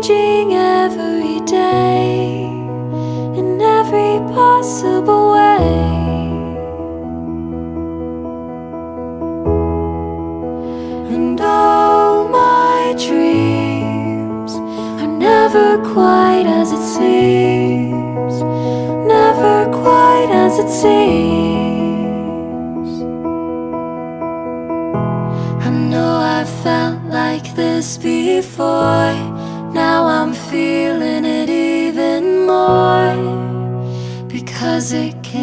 changing every day in every possible way. And all my dreams are never quite as it seems, never quite as it seems. I know I felt like this before, now I'm feeling it even more, because it can